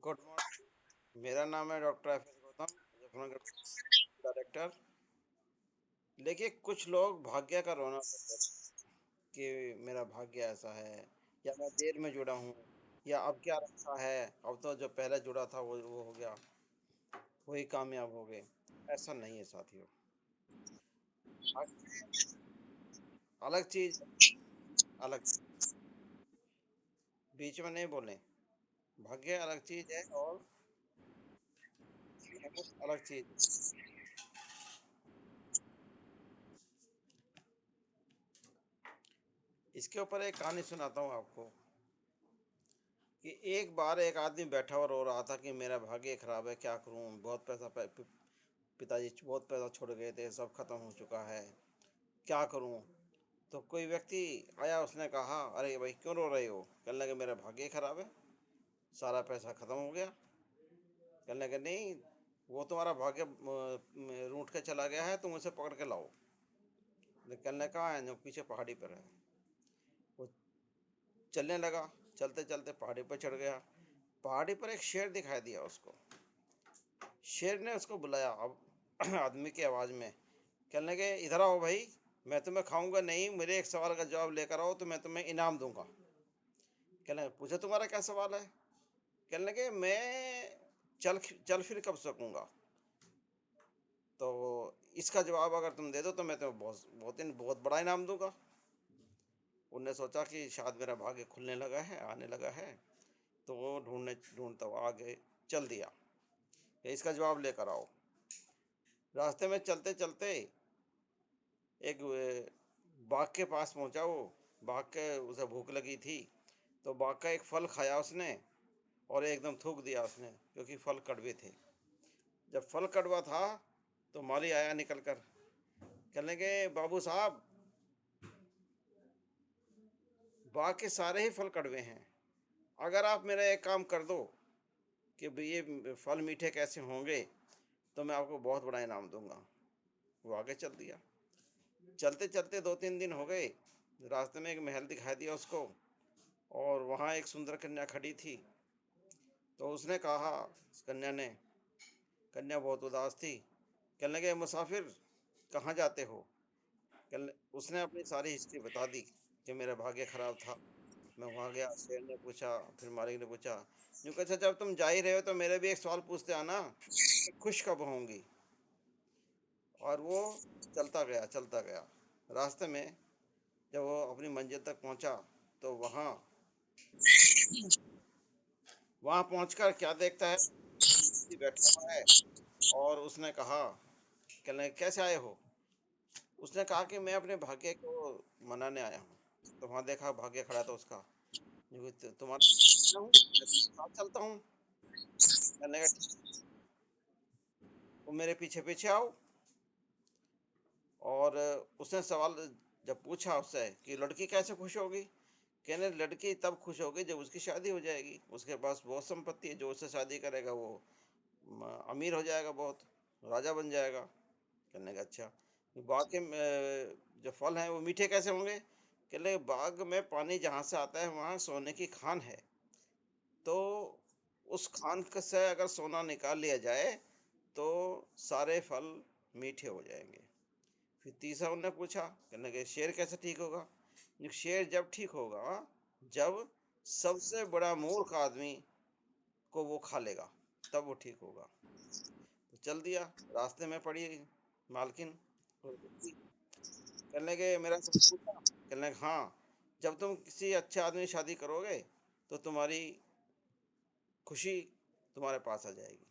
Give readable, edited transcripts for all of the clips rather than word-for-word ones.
Good morning. मेरा नाम है doctor F S Gautam, Muzaffarnagar director. देखिए, कुछ लोग भाग्य का रोना करते हैं कि मेरा भाग्य ऐसा है, या मैं देर में जुड़ा हूँ, या अब क्या रखा है, अब तो जो पहले जुड़ा था वो हो गया, वही कामयाब हो गए। ऐसा नहीं है साथियों। भाग्य अलग चीज, अलग बीच में नहीं बोले। भाग्य अलग चीज है और मेहनत अलग चीज। इसके ऊपर एक कहानी सुनाता हूँ आपको कि एक बार एक आदमी बैठा और रो रहा था कि मेरा भाग्य खराब है, क्या करूं, बहुत पैसा पिताजी बहुत पैसा छोड़ गए थे, सब खत्म हो चुका है, क्या करूं। तो कोई व्यक्ति आया, उसने कहा, अरे भाई क्यों रो रहे हो? कहने लगे मेरा भाग्य खराब है, सारा पैसा खत्म हो गया। कहने लगे नहीं, वो तुम्हारा भाग्य रूठ के चला गया है, तुम उसे पकड़ के लाओ। कहने लगा कहाँ है? जो पीछे पहाड़ी पर है। वो चलने लगा, चलते चलते पहाड़ी पर चढ़ गया। पहाड़ी पर एक शेर दिखाई दिया उसको। शेर ने उसको बुलाया, अब आदमी की आवाज़ में। कहने लगे इधर आओ भाई, मैं तुम्हें खाऊंगा नहीं, मेरे एक सवाल का जवाब लेकर आओ तो मैं तुम्हें इनाम दूंगा। कहने लगे पूछो तुम्हारा क्या सवाल है? कहने लगे मैं चल चल फिर कब सकूंगा, तो इसका जवाब अगर तुम दे दो तो मैं तुम्हें बहुत बड़ा इनाम दूंगा। उनने सोचा कि शायद मेरा भाग्य खुलने लगा है, आने लगा है। तो वो ढूंढता हुआ आगे चल दिया कि इसका जवाब लेकर आओ। रास्ते में चलते चलते एक बाघ के पास पहुंचा वो। बाघ के उसे भूख लगी थी, तो बाघ का एक फल खाया उसने और एकदम थूक दिया उसने, क्योंकि फल कड़वे थे। जब फल कड़वा था तो माली आया निकल कर। कहने लगे बाबू साहब, बाघ के सारे ही फल कड़वे हैं, अगर आप मेरा एक काम कर दो कि भाई ये फल मीठे कैसे होंगे, तो मैं आपको बहुत बड़ा इनाम दूंगा। वो आगे चल दिया। चलते चलते 2-3 दिन हो गए। रास्ते में एक महल दिखाई दिया उसको, और वहाँ एक सुंदर कन्या खड़ी थी। तो उसने कहा, कन्या ने, कन्या बहुत उदास थी। कहने लगे मुसाफिर, कहाँ जाते हो? कहने उसने अपनी सारी हिस्ट्री बता दी कि मेरा भाग्य खराब था, मैं वहाँ गया। शेर ने पूछा, फिर मालिक ने पूछा, यूँ कहा जब तुम जा ही रहे हो तो मेरे भी एक सवाल पूछते आना, खुश कब होंगी? और वो चलता गया। रास्ते में जब वो अपनी मंजिल तक पहुंचा तो वहाँ वहाँ पहुंचकर क्या देखता है, व्यक्ति बैठा हुआ है। और उसने कहा, कहने कैसे आए हो? उसने कहा कि मैं अपने भाग्य को मनाने आया हूँ। तो वहाँ देखा भाग्य खड़ा था उसका। तुम्हारा साथ चलता हूँ। कहने लगा तुम मेरे पीछे पीछे आओ। और उसने सवाल जब पूछा उससे कि लड़की कैसे खुश होगी, कहने लड़की तब खुश होगी जब उसकी शादी हो जाएगी, उसके पास बहुत संपत्ति है, जो उससे शादी करेगा वो अमीर हो जाएगा, बहुत राजा बन जाएगा। कहने का अच्छा, बाग के जो फल हैं वो मीठे कैसे होंगे? कहले बाग में पानी जहाँ से आता है वहाँ सोने की खान है, तो उस खान से अगर सोना निकाल लिया जाए तो सारे फल मीठे हो जाएंगे। फिर तीसरा उनने पूछा, कहने लगे शेर कैसे ठीक होगा? शेर जब ठीक होगा जब सबसे बड़ा मूर्ख आदमी को वो खा लेगा, तब वो ठीक होगा। तो चल दिया। रास्ते में पड़ी मालकिन, कहने लगे मेरा सब पूछा? कहने लगे हाँ, जब तुम किसी अच्छे आदमी से शादी करोगे तो तुम्हारी खुशी तुम्हारे पास आ जाएगी।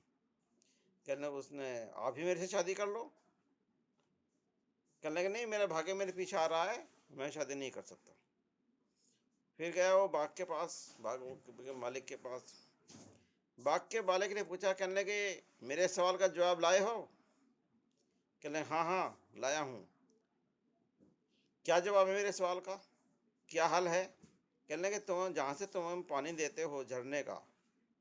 कहने लगे उसने, आप ही मेरे से शादी कर लो। कहने लगे नहीं, मेरा भाग्य मेरे पीछे आ रहा है, मैं शादी नहीं कर सकता। फिर गया वो बाग के पास, बाग के मालिक के पास। बाग के मालिक ने पूछा, कहने लगे मेरे सवाल का जवाब लाए हो? कहने लगे हाँ हाँ लाया हूँ। क्या जवाब है मेरे सवाल का, क्या हाल है? कहने लगे तुम जहाँ से तुम पानी देते हो झरने का,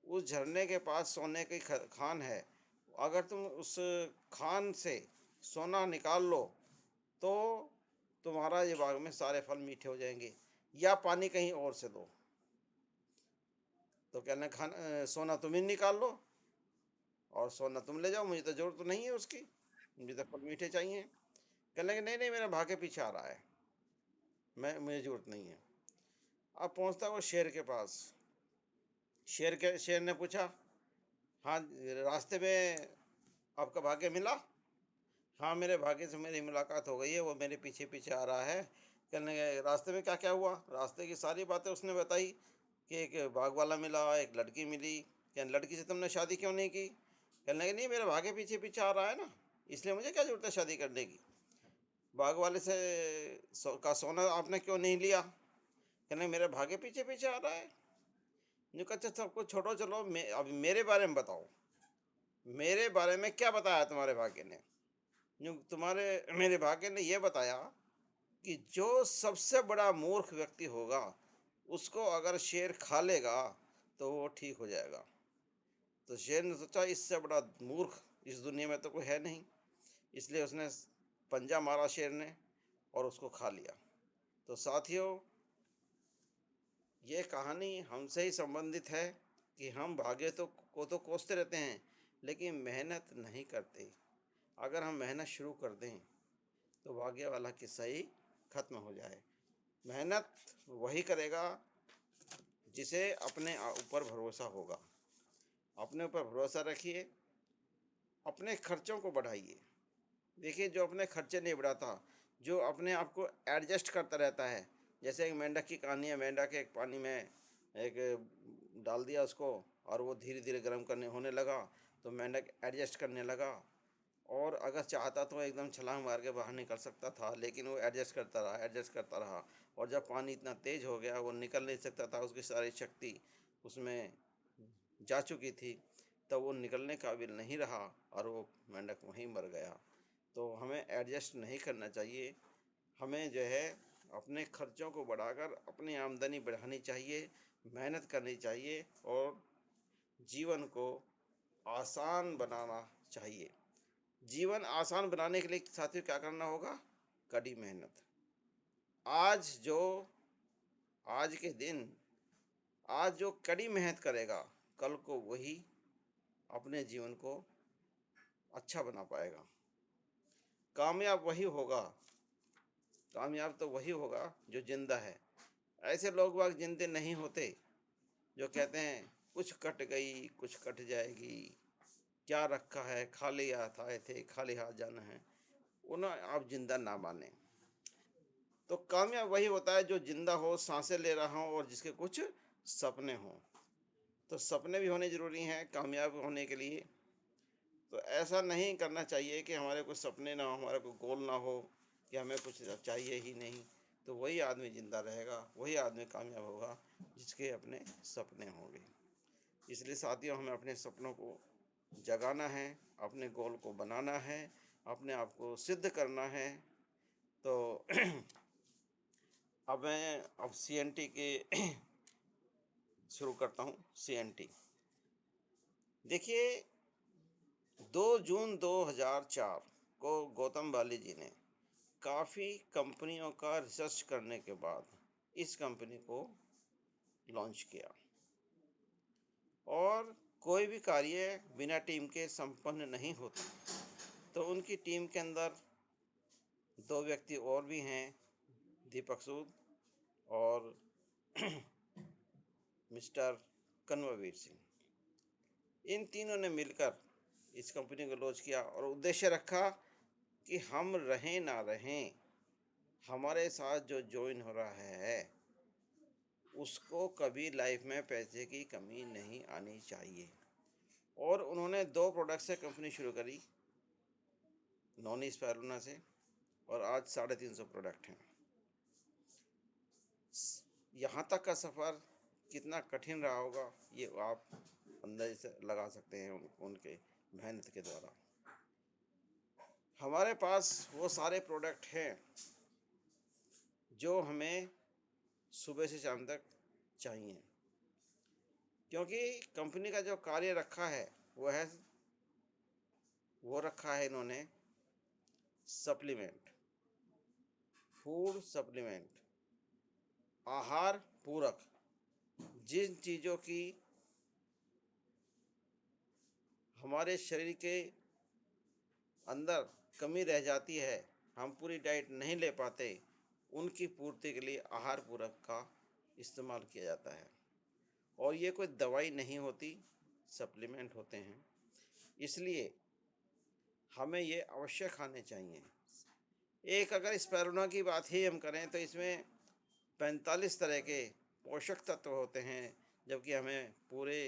उस झरने के पास सोने की खान है, अगर तुम उस खान से सोना निकाल लो तो तुम्हारा ये बाग में सारे फल मीठे हो जाएंगे, या पानी कहीं और से दो। तो कहने सोना तुम ही निकाल लो और सोना तुम ले जाओ, मुझे तो ज़रूरत तो नहीं है उसकी, मुझे तो फल मीठे चाहिए। कहने लगे नहीं, नहीं मेरा भागे पीछे आ रहा है, मुझे ज़रूरत नहीं है। अब पहुँचता है वो शेर के पास। शेर ने पूछा, हाँ रास्ते में आपका भाग्य मिला? हाँ मेरे भाग्य से मेरी मुलाकात हो गई है, वो मेरे पीछे पीछे आ रहा है। कहने लगे रास्ते में क्या क्या हुआ? रास्ते की सारी बातें उसने बताई कि एक बाग वाला मिला, एक लड़की मिली। कहने लड़की से तुमने शादी क्यों नहीं की? कहने लगे नहीं मेरा भाग्य पीछे पीछे आ रहा है ना, इसलिए मुझे क्या जरूरत है शादी करने की। बाग वाले से का सोना आपने क्यों नहीं लिया? कहने मेरे भाग्य पीछे पीछे आ रहा है। जो कहते सब कुछ छोड़ो, चलो अब मेरे बारे में बताओ, मेरे बारे में क्या बताया तुम्हारे भाग्य ने? जो तुम्हारे मेरे भाग्य ने यह बताया कि जो सबसे बड़ा मूर्ख व्यक्ति होगा उसको अगर शेर खा लेगा तो वो ठीक हो जाएगा। तो शेर ने सोचा इससे बड़ा मूर्ख इस दुनिया में तो कोई है नहीं, इसलिए उसने पंजा मारा शेर ने और उसको खा लिया। तो साथियों, ये कहानी हमसे ही संबंधित है कि हम भाग्य को तो कोसते रहते हैं लेकिन मेहनत नहीं करते। अगर हम मेहनत शुरू कर दें तो भाग्य वाला किस्सा ही खत्म हो जाए। मेहनत वही करेगा जिसे अपने ऊपर भरोसा होगा। अपने ऊपर भरोसा रखिए, अपने खर्चों को बढ़ाइए। देखिए जो अपने खर्चे नहीं बढ़ाता, जो अपने आप को एडजस्ट करता रहता है, जैसे एक मेंढक की कहानी है। मेंढक एक पानी में एक डाल दिया उसको और वो धीरे धीरे गर्म करने होने लगा, तो मेंढक एडजस्ट करने लगा और अगर चाहता तो एकदम छलांग मार के बाहर निकल सकता था, लेकिन वो एडजस्ट करता रहा, एडजस्ट करता रहा। और जब पानी इतना तेज़ हो गया वो निकल नहीं सकता था, उसकी सारी शक्ति उसमें जा चुकी थी, तब वो निकलने काबिल नहीं रहा और वो मेंढक वहीं मर गया। तो हमें एडजस्ट नहीं करना चाहिए, हमें जो है अपने खर्चों को बढ़ाकर अपनी आमदनी बढ़ानी चाहिए, मेहनत करनी चाहिए और जीवन को आसान बनाना चाहिए। जीवन आसान बनाने के लिए साथियों क्या करना होगा? कड़ी मेहनत। आज जो आज के दिन आज जो कड़ी मेहनत करेगा, कल को वही अपने जीवन को अच्छा बना पाएगा। कामयाब वही होगा, कामयाब तो वही होगा जो जिंदा है। ऐसे लोग बाग जिंदे नहीं होते जो कहते हैं कुछ कट गई कुछ कट जाएगी, क्या रखा है, खाली हाथ आए थे खाली हाथ जाना है। उन्हें आप जिंदा ना माने। तो कामयाब वही होता है जो जिंदा हो, सांसें ले रहा हो और जिसके कुछ सपने हों। तो सपने भी होने ज़रूरी हैं कामयाब होने के लिए। तो ऐसा नहीं करना चाहिए कि हमारे कुछ सपने ना हो, हमारा कोई गोल ना हो, कि हमें कुछ चाहिए ही नहीं। तो वही आदमी ज़िंदा रहेगा, वही आदमी कामयाब होगा जिसके अपने सपने होंगे। इसलिए साथियों, हमें अपने सपनों को जगाना है, अपने गोल को बनाना है, अपने आप को सिद्ध करना है। तो अब CNT के शुरू करता हूँ। CNT देखिए, 2 जून 2004 को गौतम बाली जी ने काफ़ी कंपनियों का रिसर्च करने के बाद इस कंपनी को लॉन्च किया। और कोई भी कार्य बिना टीम के संपन्न नहीं होता। तो उनकी टीम के अंदर 2 व्यक्ति और भी हैं, दीपक सूद और मिस्टर कन्वरवीर सिंह। इन तीनों ने मिलकर इस कंपनी को लॉन्च किया और उद्देश्य रखा कि हम रहें ना रहें, हमारे साथ जो ज्वाइन हो रहा है उसको कभी लाइफ में पैसे की कमी नहीं आनी चाहिए। और उन्होंने 2 प्रोडक्ट से कंपनी शुरू करी, नॉनी स्पायरुलिना से, और आज 350 प्रोडक्ट हैं। यहाँ तक का सफ़र कितना कठिन रहा होगा ये आप अंदाज़े से लगा सकते हैं उनके मेहनत के द्वारा। हमारे पास वो सारे प्रोडक्ट हैं जो हमें सुबह से शाम तक चाहिए, क्योंकि कंपनी का जो कार्य रखा है वो रखा है इन्होंने सप्लीमेंट, फूड सप्लीमेंट, आहार पूरक। जिन चीज़ों की हमारे शरीर के अंदर कमी रह जाती है, हम पूरी डाइट नहीं ले पाते, उनकी पूर्ति के लिए आहार पूरक का इस्तेमाल किया जाता है। और ये कोई दवाई नहीं होती, सप्लीमेंट होते हैं। इसलिए हमें ये अवश्य खाने चाहिए। एक अगर स्पाइरुलिना की बात ही हम करें तो इसमें 45 तरह के पोषक तत्व होते हैं, जबकि हमें पूरे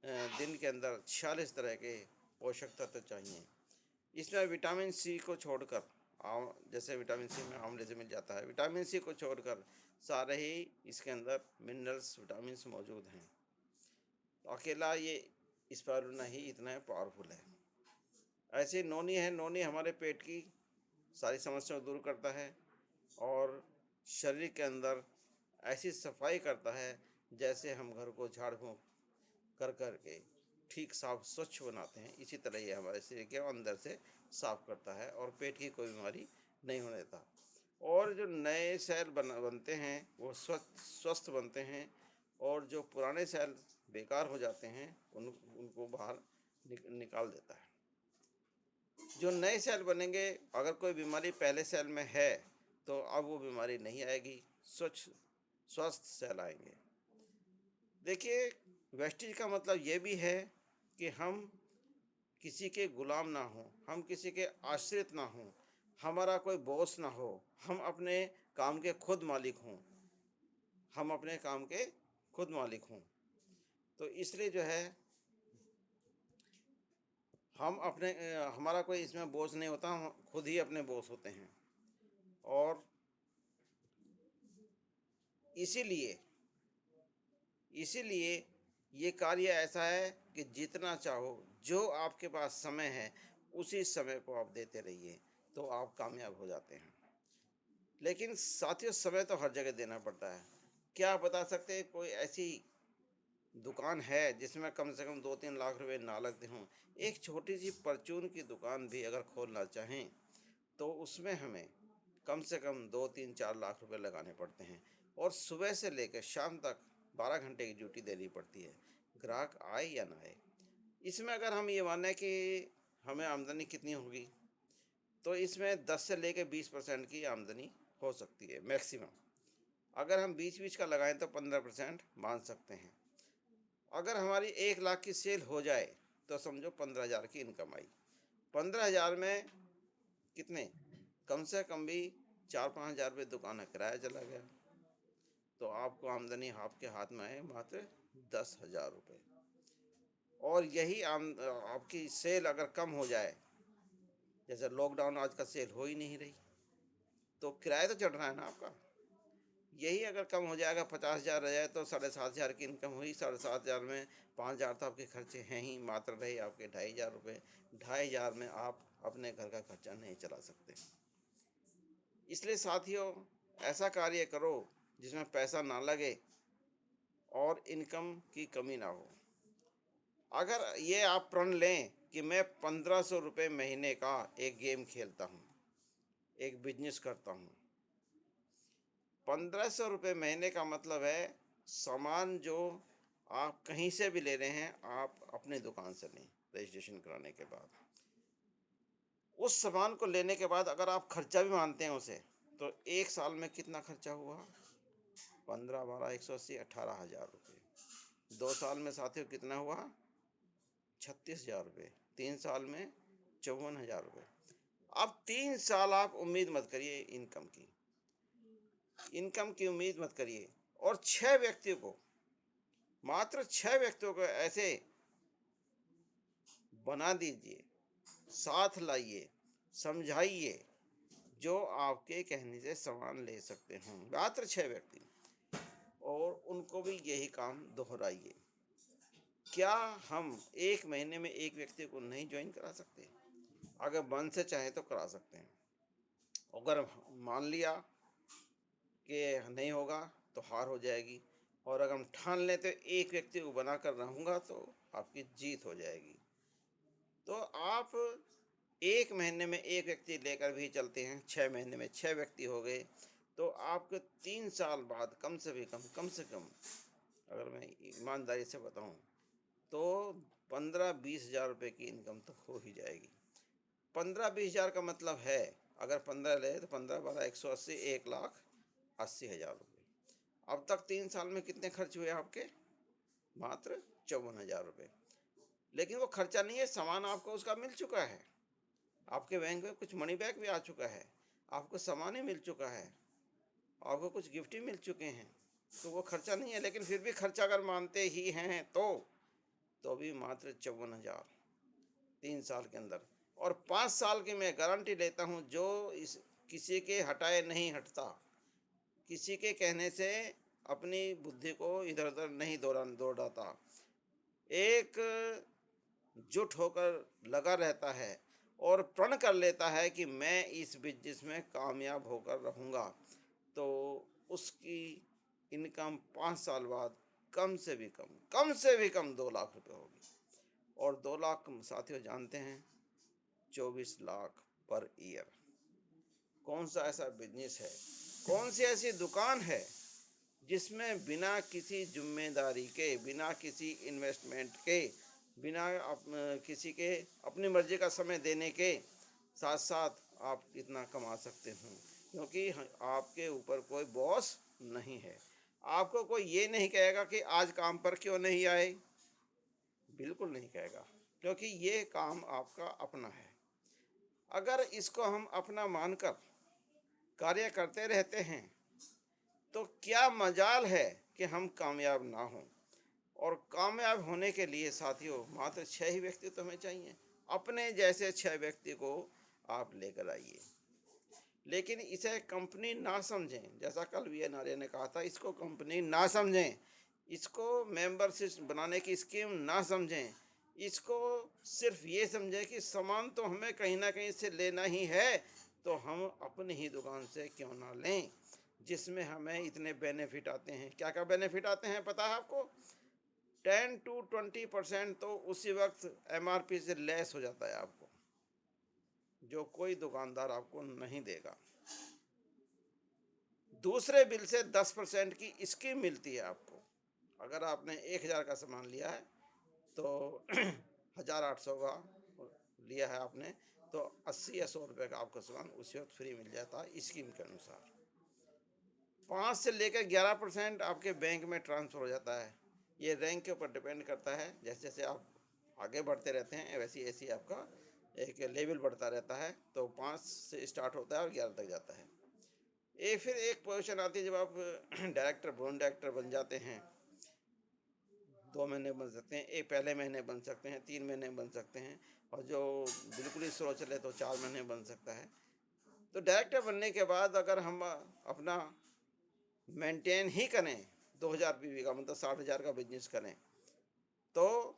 दिन के अंदर 46 तरह के पोषक तत्व चाहिए। इसमें विटामिन सी को छोड़कर, जैसे विटामिन सी में आंवले से मिल जाता है, विटामिन सी को छोड़कर सारे ही इसके अंदर मिनरल्स, विटामिन्स मौजूद हैं। तो अकेला ये स्पाइरुलिना ही इतना पावरफुल है। ऐसे नोनी है, नोनी हमारे पेट की सारी समस्याओं को दूर करता है और शरीर के अंदर ऐसी सफाई करता है जैसे हम घर को झाड़ फूँक कर कर के ठीक साफ स्वच्छ बनाते हैं, इसी तरह ये हमारे शरीर के अंदर से साफ करता है और पेट की कोई बीमारी नहीं होने देता। और जो नए सेल बनते हैं वो स्वस्थ बनते हैं, और जो पुराने सेल बेकार हो जाते हैं उनको बाहर निकाल देता है। जो नए सेल बनेंगे, अगर कोई बीमारी पहले सेल में है तो अब वो बीमारी नहीं आएगी, स्वस्थ सेल आएंगे। देखिए, वेस्टेज का मतलब ये भी है कि हम किसी के गुलाम ना हो, हम किसी के आश्रित ना हो, हमारा कोई बॉस ना हो, हम अपने काम के खुद मालिक हों, हम अपने काम के खुद मालिक हों। तो इसलिए जो है हम हमारा कोई इसमें बॉस नहीं होता, हम खुद ही अपने बॉस होते हैं। और इसीलिए इसीलिए ये कार्य ऐसा है कि जितना चाहो, जो आपके पास समय है उसी समय को आप देते रहिए, तो आप कामयाब हो जाते हैं। लेकिन साथियों, समय तो हर जगह देना पड़ता है। क्या आप बता सकते हैं कोई ऐसी दुकान है जिसमें कम से कम 2-3 लाख रुपए ना लगते हों? एक छोटी सी परचून की दुकान भी अगर खोलना चाहें तो उसमें हमें कम से कम 2-3-4 लाख रुपए लगाने पड़ते हैं, और सुबह से लेकर शाम तक 12 घंटे की ड्यूटी देनी पड़ती है, ग्राहक आए या ना आए। इसमें अगर हम ये माने कि हमें आमदनी कितनी होगी, तो इसमें 10 से लेकर 20% की आमदनी हो सकती है मैक्सिमम। अगर हम बीच-बीच का लगाएं तो 15% मान सकते हैं। अगर हमारी 1 लाख की सेल हो जाए तो समझो 15,000 की इनकम आई। 15,000 में कितने, कम से कम भी 4-5 हज़ार रुपये दुकान का किराया चला गया, तो आपको आमदनी आपके हाथ में आए मात्र 10,000 रुपये। और यही आपकी सेल अगर कम हो जाए, जैसे लॉकडाउन आज का सेल हो ही नहीं रही, तो किराया तो चढ़ रहा है ना आपका। यही अगर कम हो जाएगा, 50,000 रह जाए तो 7,500 की इनकम हुई। 7,500 में 5,000 तो आपके खर्चे हैं ही, मात्र रहे आपके 2,500 रुपये। 2,500 में आप अपने घर का खर्चा नहीं चला सकते। इसलिए साथियों, ऐसा कार्य करो जिसमें पैसा ना लगे और इनकम की कमी ना हो। अगर ये आप प्रण लें कि मैं 1,500 रुपये महीने का एक गेम खेलता हूँ, एक बिजनेस करता हूँ। 1,500 रुपये महीने का मतलब है सामान जो आप कहीं से भी ले रहे हैं, आप अपनी दुकान से लें रजिस्ट्रेशन कराने के बाद। उस सामान को लेने के बाद अगर आप खर्चा भी मानते हैं उसे, तो 1 साल में कितना खर्चा हुआ? 15, 12, 180, 18,000 रुपये। 2 साल में साथियों कितना हुआ? 36,000 रुपये। 3 साल में 54,000 रुपये। अब 3 साल आप उम्मीद मत करिए इनकम की उम्मीद मत करिए, और 6 व्यक्तियों को, मात्र 6 व्यक्तियों को ऐसे बना दीजिए, साथ लाइए, समझाइए, जो आपके कहने से सामान ले सकते हों, मात्र 6 व्यक्ति, और उनको भी यही काम दोहराइए। क्या हम 1 महीने में 1 व्यक्ति को नहीं ज्वाइन करा सकते? अगर मन से चाहे तो करा सकते हैं। अगर मान लिया कि नहीं होगा तो हार हो जाएगी, और अगर हम ठान लें तो 1 व्यक्ति को बनाकर रहूँगा तो आपकी जीत हो जाएगी। तो आप 1 महीने में 1 व्यक्ति लेकर भी चलते हैं, 6 महीने में 6 व्यक्ति हो गए, तो आपको 3 साल बाद कम से कम, अगर मैं ईमानदारी से बताऊं तो 15-20 हज़ार रुपये की इनकम तो हो ही जाएगी। 15-20 हज़ार का मतलब है, अगर 15 ले तो 15 12 180, 1,80,000 रुपये। अब तक 3 साल में कितने खर्च हुए आपके? मात्र 54,000 रुपये। लेकिन वो खर्चा नहीं है, सामान आपको उसका मिल चुका है। आपके बैंक में कुछ मनी बैक भी आ चुका है, आपको सामान ही मिल चुका है, आपको कुछ गिफ्ट ही मिल चुके हैं। तो वो खर्चा नहीं है, लेकिन फिर भी खर्चा अगर मानते ही हैं तो भी मात्र 54,000 3 साल के अंदर। और 5 साल की मैं गारंटी लेता हूँ, जो इस किसी के हटाए नहीं हटता, किसी के कहने से अपनी बुद्धि को इधर उधर नहीं दौड़ाता, एक जुट होकर लगा रहता है और प्रण कर लेता है कि मैं इस बिजनेस में कामयाब होकर रहूँगा, तो उसकी इनकम 5 साल बाद कम से भी कम 2 लाख रुपए होगी। और 2 लाख साथियों जानते हैं, 24 लाख पर ईयर। कौन सा ऐसा बिजनेस है, कौन सी ऐसी दुकान है जिसमें बिना किसी जिम्मेदारी के, बिना किसी इन्वेस्टमेंट के, बिना किसी के अपनी मर्जी का समय देने के साथ साथ आप इतना कमा सकते हो? क्योंकि आपके ऊपर कोई बॉस नहीं है। आपको कोई ये नहीं कहेगा कि आज काम पर क्यों नहीं आए, बिल्कुल नहीं कहेगा, क्योंकि ये काम आपका अपना है। अगर इसको हम अपना मानकर कार्य करते रहते हैं तो क्या मजाल है कि हम कामयाब ना हों। और कामयाब होने के लिए साथियों मात्र 6 ही व्यक्ति तो हमें चाहिए। अपने जैसे 6 व्यक्ति को आप लेकर आइए, लेकिन इसे कंपनी ना समझें। जैसा कल वी.एन. आर्य ने कहा था, इसको कंपनी ना समझें, इसको मेंबरशिप बनाने की स्कीम ना समझें, इसको सिर्फ ये समझें कि सामान तो हमें कहीं ना कहीं से लेना ही है, तो हम अपनी ही दुकान से क्यों ना लें, जिसमें हमें इतने बेनिफिट आते हैं। क्या क्या बेनिफिट आते हैं पता है आपको? 10 to 20% तो उसी वक्त MRP से लेस हो जाता है आपको, जो कोई दुकानदार आपको नहीं देगा। दूसरे बिल से 10% की स्कीम मिलती है आपको। अगर आपने 1,000 का सामान लिया है तो 1,800 का लिया है आपने, तो 80 या 100 रुपये का आपका सामान उसी वक्त फ्री मिल जाता है स्कीम के अनुसार। 5 से लेकर 11% आपके बैंक में ट्रांसफ़र हो जाता है। ये रैंक के ऊपर डिपेंड करता है, जैसे जैसे आप आगे बढ़ते रहते हैं वैसी ऐसी आपका एक लेवल बढ़ता रहता है। तो 5 से स्टार्ट होता है और 11 तक जाता है। फिर एक पोजीशन आती है जब आप डायरेक्टर, बोर्ड डायरेक्टर बन जाते हैं। 2 महीने बन सकते हैं, एक पहले महीने बन सकते हैं, 3 महीने बन सकते हैं, और जो बिल्कुल ही स्लो चले तो 4 महीने बन सकता है। तो डायरेक्टर बनने के बाद अगर हम अपना मेंटेन ही करें 2,000 पीवी का, मतलब 60,000 का बिजनेस करें, तो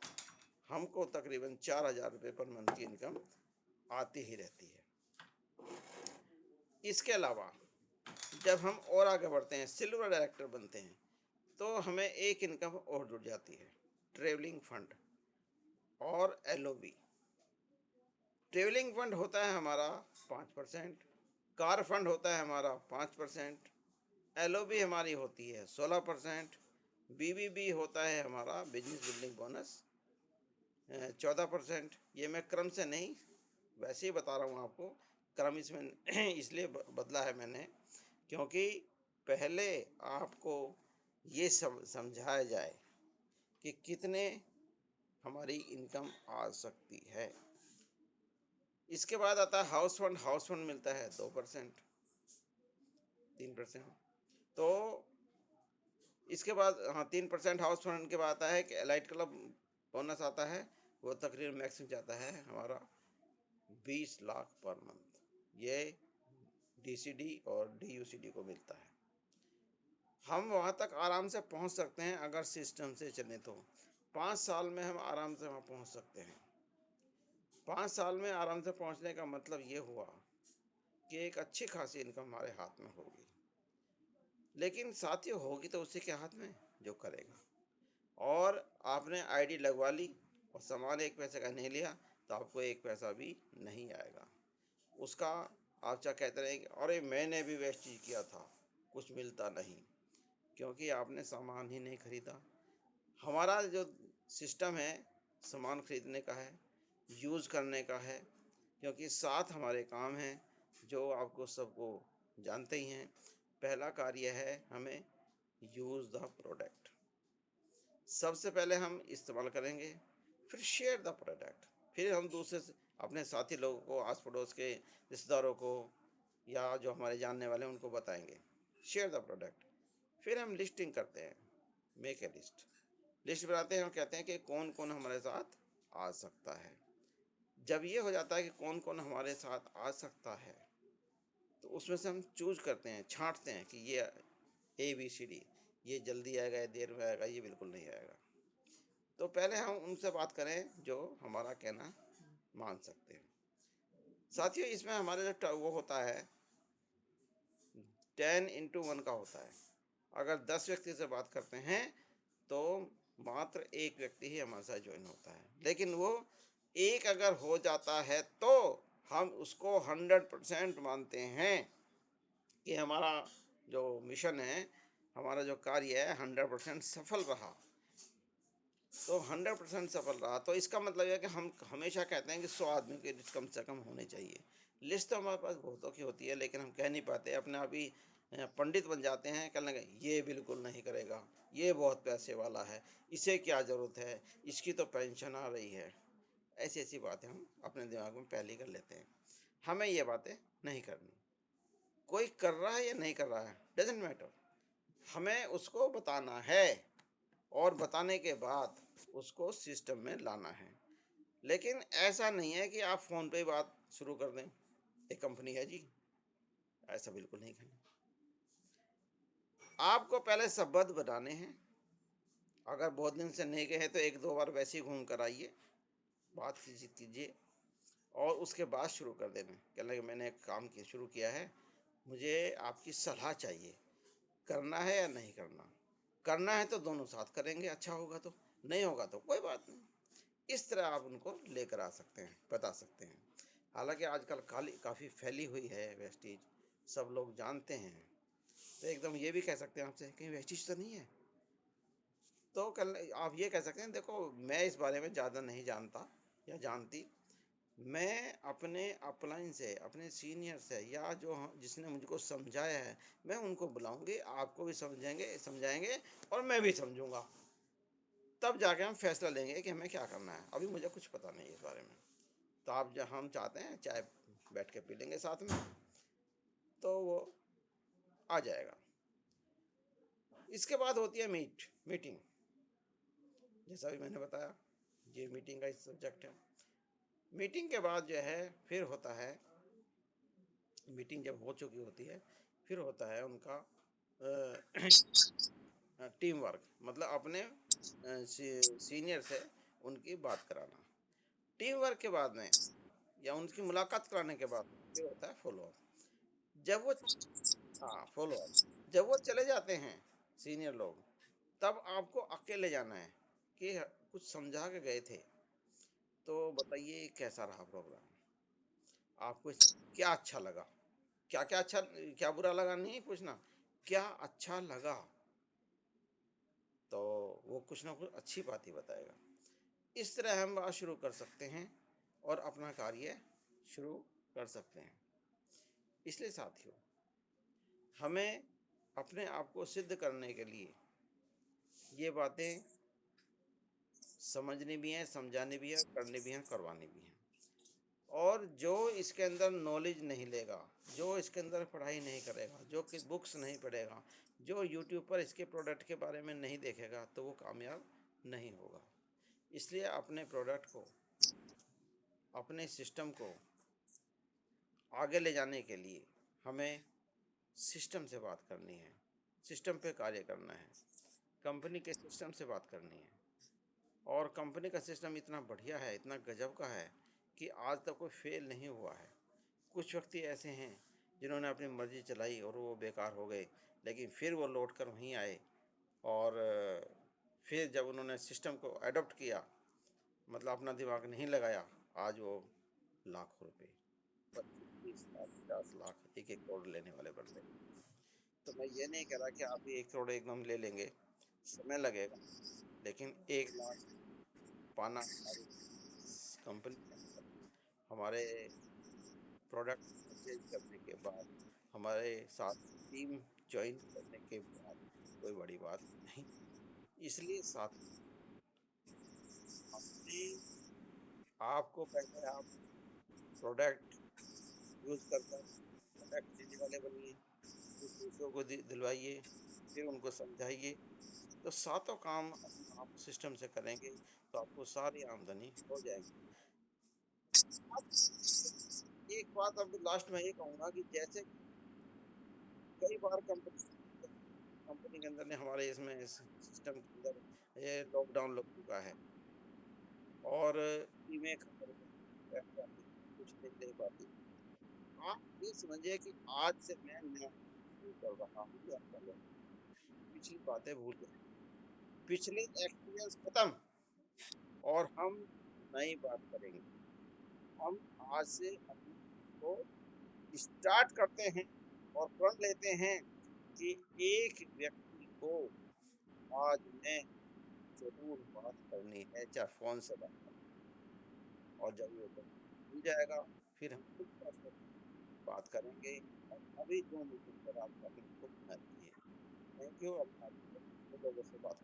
हमको तकरीबन 4,000 रुपये पर मंथ की इनकम आती ही रहती है। इसके अलावा जब हम और आगे बढ़ते हैं, सिल्वर डायरेक्टर बनते हैं, तो हमें एक इनकम और जुड़ जाती है, ट्रेवलिंग फंड और LOB। ट्रेवलिंग फंड होता है हमारा 5%, कार फंड होता है हमारा 5%, LOB हमारी होती है 16%, BBB होता है हमारा बिजनेस बिल्डिंग बोनस 14%। ये मैं क्रम से नहीं, वैसे ही बता रहा हूँ आपको। क्रम इसमें इसलिए बदला है मैंने, क्योंकि पहले आपको ये समझाया जाए कि कितने हमारी इनकम आ सकती है। इसके बाद आता है हाउस फंड। हाउस फंड मिलता है 2%, 3%। तो इसके बाद 3% हाउस फंड के बाद आता है कि एलाइट क्लब बोनस आता है, वो तकरीबन मैक्सिमम जाता है हमारा 20 लाख पर मंथ। ये DCD और DUCD को मिलता है। हम वहाँ तक आराम से पहुँच सकते हैं अगर सिस्टम से चलें तो। 5 साल में हम आराम से वहाँ पहुँच सकते हैं। 5 साल में आराम से पहुँचने का मतलब ये हुआ कि एक अच्छी खासी इनकम हमारे हाथ में होगी। लेकिन साथियों होगी तो उसी के हाथ में जो करेगा। और आपने ID लगवा ली और सामान 1 पैसे का नहीं लिया तो आपको 1 पैसा भी नहीं आएगा उसका। आप क्या कहते रहें कि अरे मैंने भी वेस्ट चीज़ किया था, कुछ मिलता नहीं, क्योंकि आपने सामान ही नहीं खरीदा। हमारा जो सिस्टम है, सामान खरीदने का है, यूज़ करने का है, क्योंकि 7 हमारे काम हैं, जो आपको सबको जानते ही हैं। पहला कार्य है हमें यूज़ द प्रोडक्ट। सबसे पहले हम इस्तेमाल करेंगे, फिर शेयर द प्रोडक्ट, फिर हम दूसरे से अपने साथी लोगों को, आस-पड़ोस के रिश्तेदारों को या जो हमारे जानने वाले हैं उनको बताएँगे। शेयर द प्रोडक्ट, फिर हम लिस्टिंग करते हैं, मेक ए लिस्ट। लिस्ट बनाते हैं और कहते हैं कि कौन-कौन हमारे साथ आ सकता है। जब ये हो जाता है कि कौन-कौन हमारे साथ आ सकता है, तो उसमें से हम चूज़ करते हैं, छाँटते हैं कि ये ABCD, ये जल्दी आएगा, ये देर में आएगा, ये बिल्कुल नहीं आएगा। तो पहले हम उनसे बात करें जो हमारा कहना मान सकते हैं। साथियों, इसमें हमारे जो वो होता है 10 into 1 का होता है। अगर 10 व्यक्ति से बात करते हैं तो मात्र एक व्यक्ति ही हमारे साथ ज्वाइन होता है, लेकिन वो एक अगर हो जाता है तो हम उसको 100% मानते हैं कि हमारा जो मिशन है, हमारा जो कार्य है 100% सफल रहा। तो 100% सफल रहा, तो इसका मतलब है कि हम हमेशा कहते हैं कि 100 आदमी की लिस्ट कम से कम होनी चाहिए। लिस्ट तो हमारे पास बहुतों की होती है, लेकिन हम कह नहीं पाते, अपने आप ही पंडित बन जाते हैं, कहने लगे ये बिल्कुल नहीं करेगा, ये बहुत पैसे वाला है, इसे क्या ज़रूरत है, इसकी तो पेंशन आ रही है। ऐसी ऐसी बातें हम अपने दिमाग में पहले ही कर लेते हैं। हमें ये बातें नहीं करनी। कोई कर रहा है या नहीं कर रहा है, डजेंट मैटर, हमें उसको बताना है और बताने के बाद उसको सिस्टम में लाना है। लेकिन ऐसा नहीं है कि आप फ़ोन पे ही बात शुरू कर दें, एक कंपनी है जी, ऐसा बिल्कुल नहीं करना। आपको पहले संबंध बनाने हैं। अगर बहुत दिन से नहीं गए हैं तो 1-2 बार वैसे ही घूम कर आइए, बात कीजिए और उसके बाद शुरू कर देना। कहने लगे मैंने एक काम शुरू किया है, मुझे आपकी सलाह चाहिए, करना है या नहीं करना? करना है तो दोनों साथ करेंगे, अच्छा होगा तो, नहीं होगा तो कोई बात नहीं। इस तरह आप उनको लेकर आ सकते हैं, बता सकते हैं। हालाँकि आजकल काफ़ी फैली हुई है वेस्टेज, सब लोग जानते हैं, तो एकदम ये भी कह सकते हैं आपसे कहीं वेस्टेज तो नहीं है? तो कल आप ये कह सकते हैं देखो मैं इस बारे में ज़्यादा नहीं जानता या जानती, मैं अपने अपलाइन से, अपने सीनियर से या जो जिसने मुझको समझाया है, मैं उनको बुलाऊँगी, आपको भी समझाएँगे और मैं भी समझूँगा। तब जाके हम फैसला लेंगे कि हमें क्या करना है। अभी मुझे कुछ पता नहीं है इस बारे में। तो आप जो हम चाहते हैं चाय बैठ के पी लेंगे साथ में, तो वो आ जाएगा। इसके बाद होती है मीटिंग। जैसा भी मैंने बताया, ये मीटिंग का सब्जेक्ट है। मीटिंग के बाद जो है फिर होता है, मीटिंग जब हो चुकी होती है, फिर होता है उनका टीम वर्क, मतलब अपने सीनियर से उनकी बात कराना। टीम वर्क के बाद में या उनकी मुलाकात कराने के बाद फिर होता है फॉलो अप। जब वो हाँ, फॉलो अप जब वो चले जाते हैं सीनियर लोग, तब आपको अकेले जाना है कि कुछ समझा के गए थे, तो बताइए कैसा रहा प्रोग्राम, आपको क्या अच्छा लगा, क्या अच्छा, क्या बुरा लगा नहीं पूछना, क्या अच्छा लगा, तो वो कुछ ना कुछ अच्छी बात ही बताएगा। इस तरह हम बात शुरू कर सकते हैं और अपना कार्य शुरू कर सकते हैं। इसलिए साथियों, हमें अपने आप को सिद्ध करने के लिए ये बातें समझनी भी हैं, समझानी भी है, करनी भी हैं, करवानी भी हैं। और जो इसके अंदर नॉलेज नहीं लेगा, जो इसके अंदर पढ़ाई नहीं करेगा, जो कि बुक्स नहीं पढ़ेगा, जो यूट्यूब पर इसके प्रोडक्ट के बारे में नहीं देखेगा, तो वो कामयाब नहीं होगा। इसलिए अपने प्रोडक्ट को, अपने सिस्टम को आगे ले जाने के लिए हमें सिस्टम से बात करनी है, सिस्टम पे कार्य करना है, कंपनी के सिस्टम से बात करनी है। और कंपनी का सिस्टम इतना बढ़िया है, इतना गजब का है कि आज तक कोई फेल नहीं हुआ है। कुछ व्यक्ति ऐसे हैं जिन्होंने अपनी मर्जी चलाई और वो बेकार हो गए, लेकिन फिर वो लौट कर वहीं आए और फिर जब उन्होंने सिस्टम को अडॉप्ट किया, मतलब अपना दिमाग नहीं लगाया, आज वो लाखों रुपए, 25, 30 लाख, 50 लाख, 1-1 करोड़ लेने वाले बन गए। तो मैं ये नहीं कह रहा कि आप 1 करोड़ एकदम ले लेंगे, समय लगेगा, लेकिन 1 लाख पाना हमारी कंपनी के अंदर हमारे प्रोडक्ट परचेज करने के बाद हमारे साथ टीम जॉइन करने के बाद कोई बड़ी बात नहीं। इसलिए साथ अपने आपको पहले आप प्रोडक्ट यूज़ कर प्रोडक्ट देने वाले बनिए, फिर दूसरों को दिलवाइए, फिर उनको समझाइए। तो सातों काम आप सिस्टम से करेंगे तो आपको सारी आमदनी हो जाएगी। अब एक बात अब लास्ट में ये कहूँगा कि जैसे कई बार कंपनी के अंदर ने हमारे इसमें इस सिस्टम के अंदर ये लॉकडाउन लग चुका है और टीमें खत्म बैठ जाती हैं, कुछ नहीं ले पाती। आप ये समझिए कि आज से मैं नया शुरू कर रहा हूँ या कर रहा हूँ, पिछली बातें भूल जाएँ, पिछले एक्सपीरियंस खत्म और हम नई बात करेंगे। हम आज से अपने को स्टार्ट करते हैं और प्रण लेते हैं कि एक व्यक्ति को आज मैं ज़रूर बात करनी है, चाहे फ़ोन से बात करनी है। और जब ये व्यक्ति मिल जाएगा, फिर हम खुद से बात करेंगे और अभी 2 मिनट पर आप अपने को बना दीजिए। Thank you. अब आप लोगों से बात